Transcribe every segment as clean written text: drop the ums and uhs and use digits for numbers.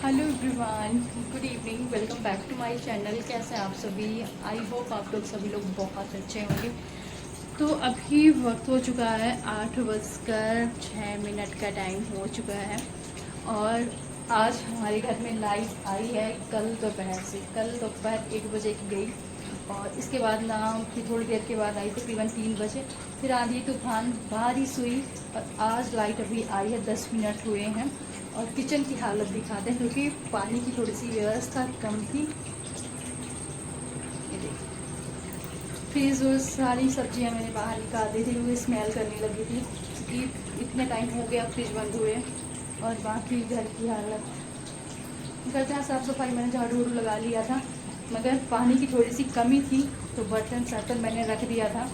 Hello everyone, good evening. Welcome back to my channel. कैसे हैं आप सभी? आई होप आप लोग सभी लोग बहुत अच्छे होंगे। तो अभी वक्त हो चुका है 8:06 का टाइम हो चुका है और आज हमारे घर में लाइट आई है कल दोपहर से। कल दोपहर 1 बजे की गई और इसके बाद ना फिर थोड़ी देर के बाद आई तकरीबन 3 बजे। फिर आंधी तूफान बारिश हुई और आज लाइट अभी आई है, 10 मिनट हुए हैं। और किचन की हालत दिखाते हैं क्योंकि पानी की थोड़ी सी व्यवस्था कम थी। ये देखिए, फ्रीज और सारी सब्जियां मैंने बाहर निकाल दी थी, वो स्मेल करने लगी थी क्योंकि इतना टाइम हो गया फ्रिज बंद हुए। और बाकी घर की हालत, घर का साफ़ सफाई मैंने झाड़ू वाड़ू लगा लिया था, मगर पानी की थोड़ी सी कमी थी तो बर्तन सर्तन मैंने रख दिया था।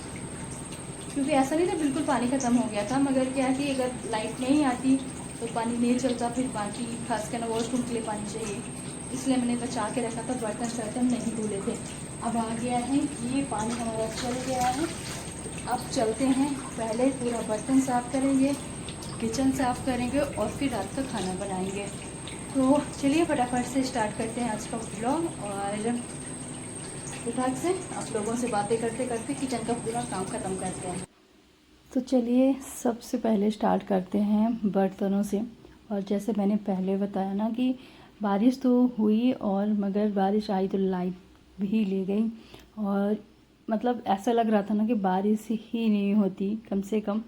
क्योंकि ऐसा नहीं था बिल्कुल पानी ख़त्म हो गया था, मगर क्या है कि अगर लाइट नहीं आती तो पानी नहीं चलता, फिर बाकी खासकर ना वॉशरूम के लिए पानी चाहिए, इसलिए मैंने बचा के रखा था। बर्तन सर्तन नहीं धुले थे। अब आ गया है, ये पानी हमारा चल गया है। अब चलते हैं, पहले पूरा बर्तन साफ़ करेंगे, किचन साफ़ करेंगे और फिर रात का खाना बनाएंगे। तो चलिए फटाफट से स्टार्ट करते हैं आज का व्लॉग और फटाक से आप लोगों से बातें करते करते किचन का पूरा काम ख़त्म करते हैं। तो चलिए सबसे पहले स्टार्ट करते हैं बर्तनों से। और जैसे मैंने पहले बताया ना कि बारिश तो हुई और मगर बारिश आई तो लाइट भी ले गई। और मतलब ऐसा लग रहा था ना कि बारिश ही नहीं होती, कम से कम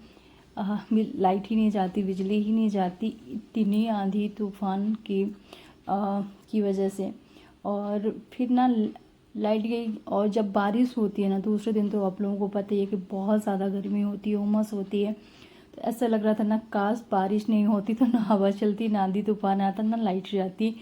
लाइट ही नहीं जाती, बिजली ही नहीं जाती, इतनी आंधी तूफान की वजह से। और फिर ना लाइट गई। और जब बारिश होती है ना दूसरे दिन, तो आप लोगों को पता ही है कि बहुत ज़्यादा गर्मी होती है, उमस होती है। तो ऐसा लग रहा था ना काश बारिश नहीं होती, तो ना हवा चलती, ना आंधी तूफान आता, ना लाइट जाती।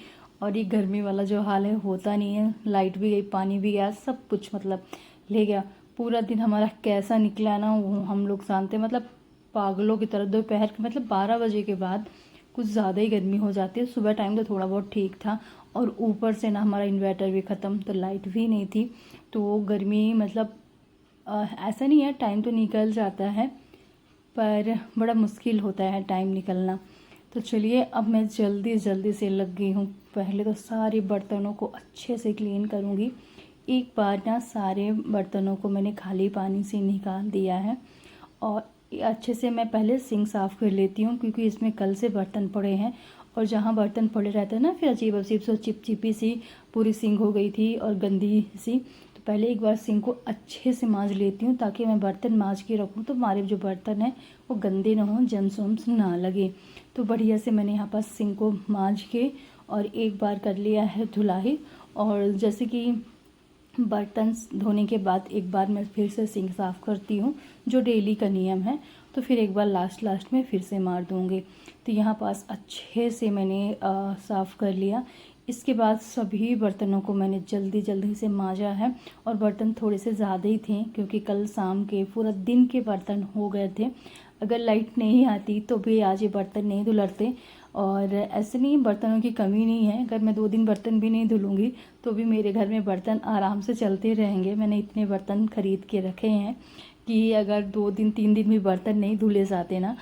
और ये गर्मी वाला जो हाल है होता नहीं है, लाइट भी गई, पानी भी गया, सब कुछ मतलब ले गया। पूरा दिन हमारा कैसा निकला ना वो हम लोग जानते हैं। मतलब पागलों की तरह दोपहर के मतलब 12 बजे के बाद कुछ ज़्यादा ही गर्मी हो जाती है। सुबह टाइम तो थोड़ा बहुत ठीक था और ऊपर से ना हमारा इन्वर्टर भी ख़त्म, तो लाइट भी नहीं थी। तो गर्मी मतलब ऐसा नहीं है, टाइम तो निकल जाता है पर बड़ा मुश्किल होता है टाइम निकलना। तो चलिए अब मैं जल्दी जल्दी से लग गई हूँ। पहले तो सारे बर्तनों को अच्छे से क्लीन करूँगी। एक बार ना सारे बर्तनों को मैंने खाली पानी से निकाल दिया है और अच्छे से मैं पहले सिंक साफ़ कर लेती हूँ, क्योंकि इसमें कल से बर्तन पड़े हैं। और जहाँ बर्तन पड़े रहते हैं ना, फिर अजीब अजीब सी चिपचिपी सी पूरी सिंक हो गई थी और गंदी सी। तो पहले एक बार सिंक को अच्छे से मांज लेती हूँ, ताकि मैं बर्तन मांज के रखूँ तो हमारे जो बर्तन हैं वो गंदे ना हों, जम्स वम्स ना लगे। तो बढ़िया से मैंने यहाँ पर सिंक को मांज के और एक बार कर लिया है धुलाई। और जैसे कि बर्तन धोने के बाद एक बार मैं फिर से सिंक साफ़ करती हूँ, जो डेली का नियम है। तो फिर एक बार लास्ट में फिर से मार दूँगी। तो यहाँ पास अच्छे से मैंने साफ़ कर लिया। इसके बाद सभी बर्तनों को मैंने जल्दी से मांजा है। और बर्तन थोड़े से ज़्यादा ही थे, क्योंकि कल शाम के पूरा दिन के बर्तन हो गए थे। अगर लाइट नहीं आती तो भी आज ये बर्तन नहीं धुलते। और ऐसे नहीं, बर्तनों की कमी नहीं है, अगर मैं 2 दिन बर्तन भी नहीं धुलूँगी तो भी मेरे घर में बर्तन आराम से चलते रहेंगे। मैंने इतने बर्तन ख़रीद के रखे हैं कि अगर 2 दिन 3 दिन भी बर्तन नहीं धुले जाते ना,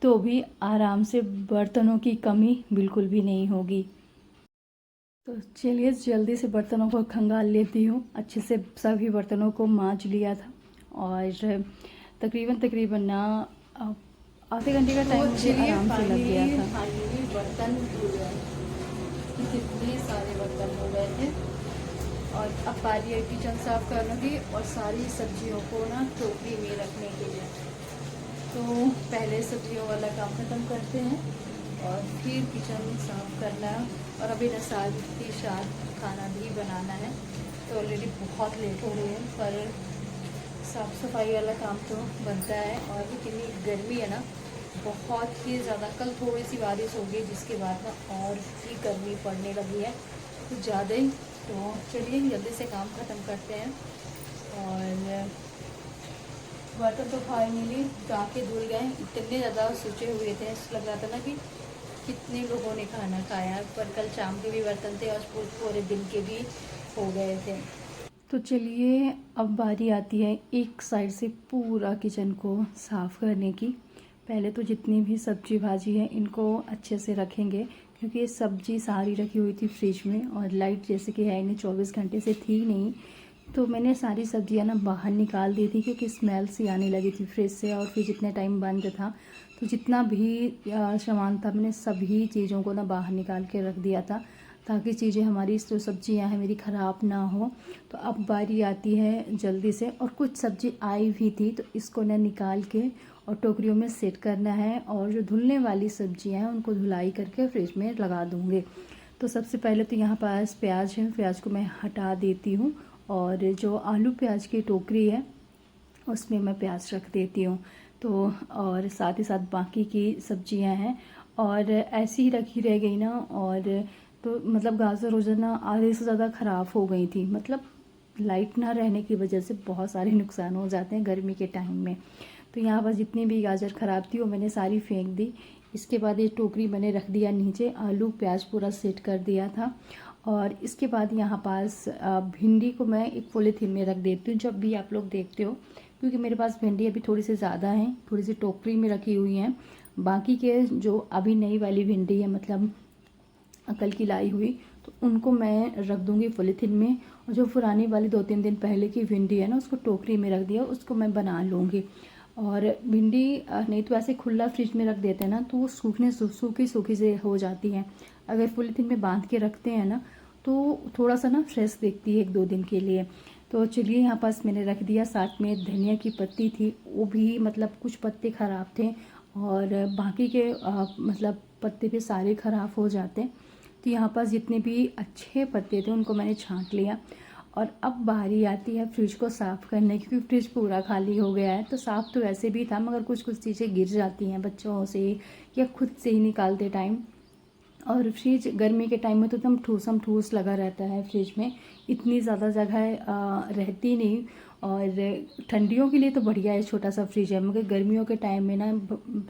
तो भी आराम से बर्तनों की कमी बिल्कुल भी नहीं होगी। तो चलिए जल्दी से बर्तनों को खंगाल लेती हूँ। अच्छे से सभी बर्तनों को मांज लिया था और तकरीबन ना आधे घंटे का टाइम मुझे आराम से लग गया था। बर्तन धुल गए, कितने सारे बर्तन हो गए थे। और अब बारी है किचन साफ़ करने की और सारी सब्जियों को ना टोकरी में रखने के लिए। तो पहले सब्जियों वाला काम ख़त्म करते हैं और फिर किचन साफ़ करना। और अभी ना साथ ही साथ खाना भी बनाना है, तो ऑलरेडी बहुत लेट हो रही है, पर साफ़ सफाई वाला काम तो बनता है। और इतनी गर्मी है ना, बहुत ही ज़्यादा। कल थोड़ी सी बारिश हो गई, जिसके बाद ना और भी गर्मी पड़ने लगी है कुछ ज़्यादा ही। तो चलिए जल्दी से काम ख़त्म करते हैं। और बर्तन तो फाइनली जाके धुल गए, इतने ज़्यादा सूचे हुए थे, ऐसा लग रहा था ना कि कितने लोगों ने खाना खाया। पर कल शाम के भी बर्तन थे और पूरे दिन के भी हो गए थे। तो चलिए अब बारी आती है एक साइड से पूरा किचन को साफ़ करने की। पहले तो जितनी भी सब्जी भाजी है इनको अच्छे से रखेंगे, क्योंकि ये सब्ज़ी सारी रखी हुई थी फ्रिज में और लाइट जैसे कि है नहीं, 24 घंटे से थी नहीं, तो मैंने सारी सब्जियां ना बाहर निकाल दी थी क्योंकि स्मेल सी आने लगी थी फ्रिज से। और फिर जितने टाइम बंद था तो जितना भी सामान था मैंने सभी चीज़ों को ना बाहर निकाल के रख दिया था, ताकि चीज़ें हमारी जो सब्जियां हैं मेरी ख़राब ना हो। तो अब बारी आती है जल्दी से, और कुछ सब्ज़ी आई भी थी तो इसको ना निकाल के और टोकरियों में सेट करना है, और जो धुलने वाली सब्जियां हैं उनको धुलाई करके फ्रिज में लगा दूँगी। तो सबसे पहले तो यहाँ पास प्याज है, प्याज को मैं हटा देती हूँ, और जो आलू प्याज की टोकरी है उसमें मैं प्याज रख देती हूँ। तो और साथ ही साथ बाकी की सब्जियां हैं, और ऐसी ही रखी रह गई ना, और तो मतलब गाजर वजह ना आधे से ज़्यादा ख़राब हो गई थी। मतलब लाइट ना रहने की वजह से बहुत सारे नुकसान हो जाते हैं गर्मी के टाइम में। तो यहाँ पर जितनी भी गाजर ख़राब थी वो मैंने सारी फेंक दी। इसके बाद ये टोकरी मैंने रख दिया नीचे, आलू प्याज पूरा सेट कर दिया था। और इसके बाद यहाँ पास भिंडी को मैं एक पॉलीथीन में रख देती हूँ जब भी आप लोग देखते हो, क्योंकि मेरे पास भिंडी अभी थोड़ी सी ज़्यादा हैं, थोड़ी सी टोकरी में रखी हुई हैं। बाकी के जो अभी नई वाली भिंडी है, मतलब कल की लाई हुई, तो उनको मैं रख दूँगी पॉलीथीन में। और जो पुरानी वाली 2-3 दिन पहले की भिंडी है ना, उसको टोकरी में रख दिया, उसको मैं बना लूँगी। और भिंडी नहीं तो ऐसे खुला फ्रिज में रख देते हैं ना तो वो सूखी सूखी से हो जाती है। अगर पॉलीथीन में बांध के रखते हैं ना तो थोड़ा सा ना फ्रेश दिखती है 1-2 दिन के लिए। तो चलिए यहाँ पास मैंने रख दिया। साथ में धनिया की पत्ती थी, वो भी मतलब कुछ पत्ते ख़राब थे और बाकी के मतलब पत्ते भी सारे ख़राब हो जाते। तो यहाँ पास जितने भी अच्छे पत्ते थे उनको मैंने छांट लिया। और अब बारी आती है फ्रिज को साफ़ करने की, क्योंकि फ्रिज पूरा खाली हो गया है। तो साफ़ तो वैसे भी था, मगर कुछ कुछ चीज़ें गिर जाती हैं बच्चों से या खुद से ही निकालते टाइम। और फ्रिज गर्मी के टाइम में तो एकदम ठूसम ठूस लगा रहता है फ्रिज में, इतनी ज़्यादा जगह रहती नहीं। और ठंडियों के लिए तो बढ़िया है, छोटा सा फ्रिज है, मगर गर्मियों के टाइम में ना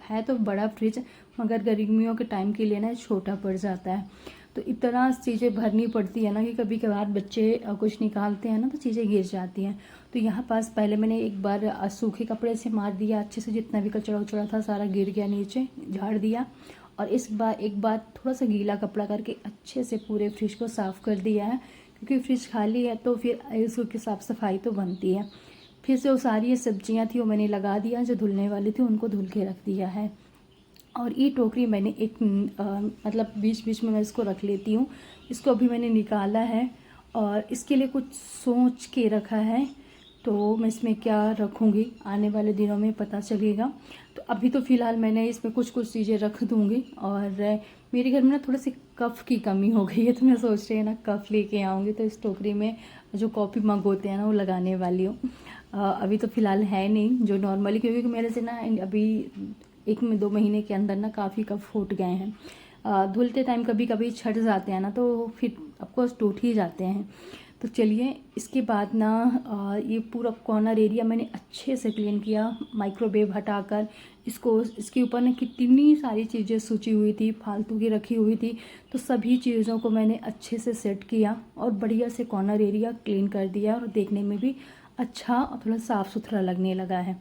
है तो बड़ा फ्रिज, मगर गर्मियों के टाइम के लिए ना छोटा पड़ जाता है। तो इतना चीज़ें भरनी पड़ती है ना कि कभी कभार बच्चे कुछ निकालते हैं ना तो चीज़ें गिर जाती हैं। तो यहाँ पास पहले मैंने एक बार सूखे कपड़े से मार दिया अच्छे से, जितना भी कचरा उचड़ा था सारा गिर गया नीचे, झाड़ दिया। और इस बार एक बार थोड़ा सा गीला कपड़ा करके अच्छे से पूरे फ्रिज को साफ़ कर दिया है, क्योंकि फ्रिज खाली है तो फिर इसकी साफ़ सफाई तो बनती है। फिर से वो सारी सब्जियां थी वो मैंने लगा दिया, जो धुलने वाली थी उनको धुल के रख दिया है। और ये टोकरी मैंने एक मतलब बीच बीच में मैं इसको रख लेती हूँ। इसको अभी मैंने निकाला है और इसके लिए कुछ सोच के रखा है, तो मैं इसमें क्या रखूँगी आने वाले दिनों में पता चलेगा। तो अभी तो फ़िलहाल मैंने इसमें कुछ कुछ चीज़ें रख दूँगी। और मेरे घर में ना थोड़ी सी कफ़ की कमी हो गई है, तो मैं सोच रही हूँ ना कफ़ लेके आऊँगी, तो इस टोकरी में जो कॉफ़ी मग होते हैं ना वो लगाने वाली हूँ। अभी तो फ़िलहाल है नहीं जो नॉर्मली, क्योंकि मेरे से ना अभी 1-2 महीने के अंदर ना काफ़ी कप फूट गए हैं। धुलते टाइम कभी कभी छट जाते हैं ना तो फिर ऑफकोर्स टूट ही जाते हैं। तो चलिए इसके बाद ना ये पूरा कॉर्नर एरिया मैंने अच्छे से क्लीन किया, माइक्रोवेव हटाकर। इसके ऊपर ना कितनी सारी चीज़ें सूची हुई थी, फालतू की रखी हुई थी, तो सभी चीज़ों को मैंने अच्छे से सेट किया और बढ़िया से कॉर्नर एरिया क्लीन कर दिया, और देखने में भी अच्छा और थोड़ा साफ़ सुथरा लगने लगा है।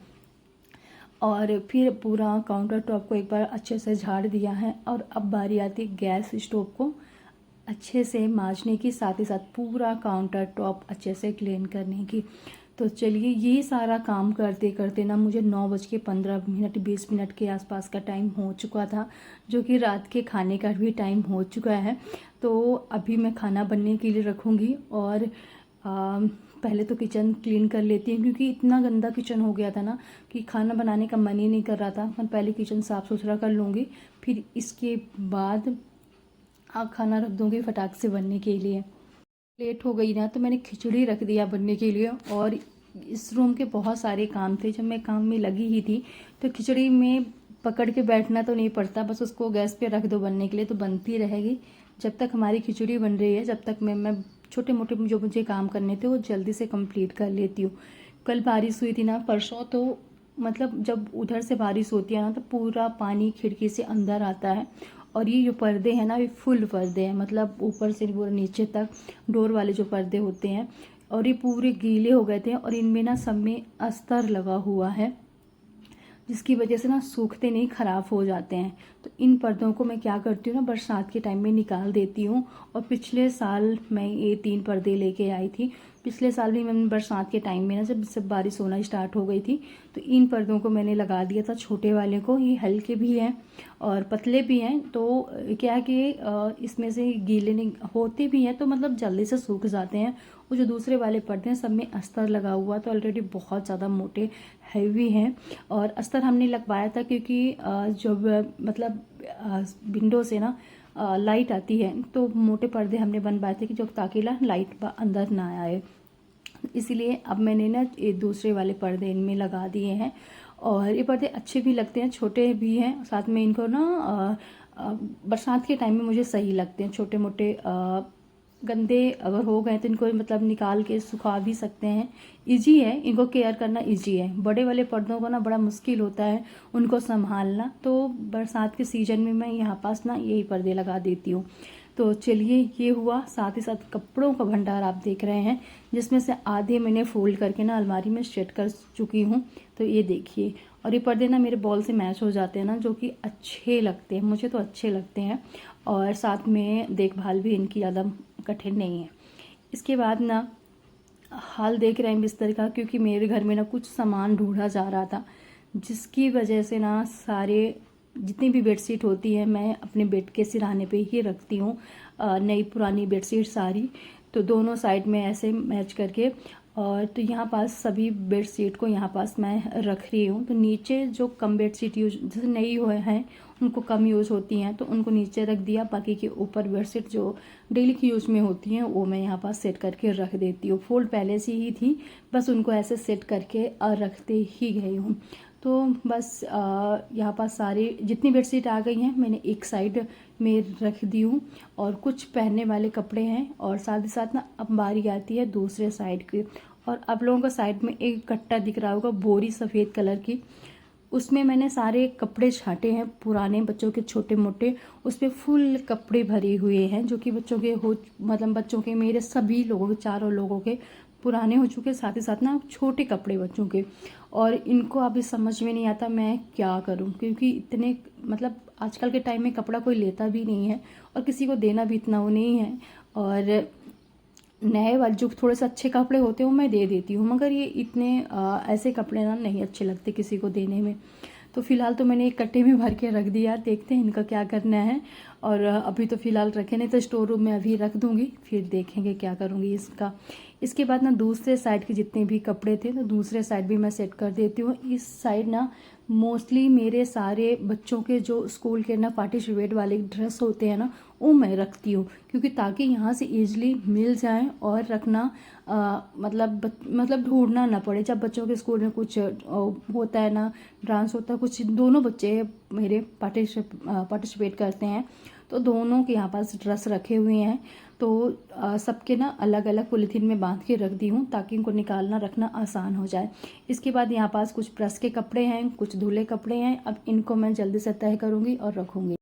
और फिर पूरा काउंटर टॉप को एक बार अच्छे से झाड़ दिया है। और अब बारी आती है गैस स्टोव को अच्छे से मांजने की, साथ ही साथ पूरा काउंटर टॉप अच्छे से क्लीन करने की। तो चलिए ये सारा काम करते करते ना मुझे 9:15 20 मिनट के आसपास का टाइम हो चुका था, जो कि रात के खाने का भी टाइम हो चुका है। तो अभी मैं खाना बनने के लिए रखूँगी। और पहले तो किचन क्लीन कर लेती हूँ, क्योंकि इतना गंदा किचन हो गया था ना कि खाना बनाने का मन ही नहीं कर रहा था। मैं पहले किचन साफ़ सुथरा कर लूँगी, फिर इसके बाद खाना रख दूँगी फटाक से बनने के लिए। लेट हो गई ना तो मैंने खिचड़ी रख दिया बनने के लिए। और इस रूम के बहुत सारे काम थे, जब मैं काम में लगी ही थी तो खिचड़ी में पकड़ के बैठना तो नहीं पड़ता, बस उसको गैस पे रख दो बनने के लिए, तो बनती रहेगी। जब तक हमारी खिचड़ी बन रही है जब तक मैं छोटे मोटे जो मुझे काम करने थे वो जल्दी से कंप्लीट कर लेती हूँ। कल बारिश हुई थी ना परसों, तो मतलब जब उधर से बारिश होती है ना तो पूरा पानी खिड़की से अंदर आता है। और ये जो पर्दे हैं ना ये फुल पर्दे हैं, मतलब ऊपर से पूरा नीचे तक डोर वाले जो पर्दे होते हैं, और ये पूरे गीले हो गए थे और इनमें ना सब में अस्तर लगा हुआ है। जिसकी वजह से ना सूखते नहीं, ख़राब हो जाते हैं। तो इन पर्दों को मैं क्या करती हूँ ना, बरसात के टाइम में निकाल देती हूँ। और पिछले साल मैं ये 3 पर्दे लेके आई थी। पिछले साल भी मैंने बरसात के टाइम में ना, जब बारिश होना स्टार्ट हो गई थी, तो इन पर्दों को मैंने लगा दिया था, छोटे वाले को। ये हल्के भी हैं और पतले भी हैं, तो क्या है कि इसमें से गीले नहीं होते भी हैं, तो मतलब जल्दी से सूख जाते हैं। वो जो दूसरे वाले पर्दे हैं सब में अस्तर लगा हुआ, तो ऑलरेडी बहुत ज़्यादा मोटे हैवी हैं। और अस्तर हमने लगवाया था क्योंकि जब मतलब विंडो से ना लाइट आती है, तो मोटे पर्दे हमने बनवाए थे कि जो ताकि लाइट अंदर ना आए। इसीलिए अब मैंने ना ये दूसरे वाले पर्दे इनमें लगा दिए हैं। और ये पर्दे अच्छे भी लगते हैं, छोटे भी हैं, साथ में इनको ना बरसात के टाइम में मुझे सही लगते हैं। छोटे मोटे गंदे अगर हो गए तो इनको मतलब निकाल के सुखा भी सकते हैं। इजी है, इनको केयर करना इजी है। बड़े वाले पर्दों को ना बड़ा मुश्किल होता है उनको संभालना। तो बरसात के सीजन में मैं यहाँ पास ना यही पर्दे लगा देती हूँ। तो चलिए, ये हुआ। साथ ही साथ कपड़ों का भंडार आप देख रहे हैं, जिसमें से आधे मैंने फोल्ड करके ना अलमारी में सेट कर चुकी हूँ। तो ये देखिए, और ये पर्दे ना मेरे बॉल से मैच हो जाते हैं ना, जो कि अच्छे लगते हैं, मुझे तो अच्छे लगते हैं। और साथ में देखभाल भी इनकी ज़्यादा कठिन नहीं है। इसके बाद ना हाल देख रहे हैं बिस्तर का, क्योंकि मेरे घर में ना कुछ सामान ढूंढा जा रहा था, जिसकी वजह से ना सारे जितनी भी बेडशीट होती है मैं अपने बेड के सिरहाने पे ही रखती हूँ। नई पुरानी बेडशीट सारी, तो दोनों साइड में ऐसे मैच करके। और तो यहाँ पास सभी बेडशीट को यहाँ पास मैं रख रही हूँ। तो नीचे जो कम बेडशीट यूज जैसे नई हुए हैं, उनको कम यूज़ होती हैं, तो उनको नीचे रख दिया। बाकी के ऊपर बेडशीट जो डेली की यूज में होती हैं वो मैं यहाँ पास सेट करके रख देती हूँ। फोल्ड पहले से ही थी, बस उनको ऐसे सेट करके रखते ही गई हूँ। तो बस यहाँ पास सारी जितनी बेडशीट आ गई हैं मैंने एक साइड में रख दी हूँ। और कुछ पहनने वाले कपड़े हैं, और साथ ही साथ ना अब बारी आती है दूसरे साइड की। और आप लोगों को साइड में एक कट्टा दिख रहा होगा, बोरी सफ़ेद कलर की, उसमें मैंने सारे कपड़े छांटे हैं पुराने बच्चों के छोटे मोटे। उस पर फुल कपड़े भरे हुए हैं, जो कि बच्चों के मतलब बच्चों के, मेरे सभी लोगों के, चारों लोगों के पुराने हो चुके, साथ ही साथ ना छोटे कपड़े बच्चों के। और इनको अभी समझ में नहीं आता मैं क्या करूं, क्योंकि इतने मतलब आजकल के टाइम में कपड़ा कोई लेता भी नहीं है, और किसी को देना भी इतना वो नहीं है। और नए वाले जो थोड़े से अच्छे कपड़े होते हैं वो मैं दे देती हूँ, मगर ये इतने ऐसे कपड़े ना नहीं अच्छे लगते किसी को देने में। तो फिलहाल तो मैंने एक कट्टे में भर के रख दिया, देखते हैं इनका क्या करना है। और अभी तो फिलहाल रखे नहीं, तो स्टोर रूम में अभी रख दूंगी, फिर देखेंगे क्या करूँगी इसका। इसके बाद ना दूसरे साइड के जितने भी कपड़े थे तो दूसरे साइड भी मैं सेट कर देती हूँ। इस साइड ना मोस्टली मेरे सारे बच्चों के जो स्कूल के ना पार्टिसिपेट वाले ड्रेस होते हैं ना, वो मैं रखती हूँ, क्योंकि ताकि यहाँ से ईजिली मिल जाए और रखना मतलब ढूंढना ना पड़े। जब बच्चों के स्कूल में कुछ होता है ना, डांस होता है, कुछ दोनों बच्चे मेरे पार्टिसिपेट करते हैं, तो दोनों के यहाँ पास ड्रेस रखे हुए हैं। तो सबके ना अलग अलग पॉलीथीन में बांध के रख दी हूँ, ताकि इनको निकालना रखना आसान हो जाए। इसके बाद यहाँ पास कुछ प्रेस के कपड़े हैं, कुछ धुले कपड़े हैं। अब इनको मैं जल्दी से तय करूँगी और रखूँगी।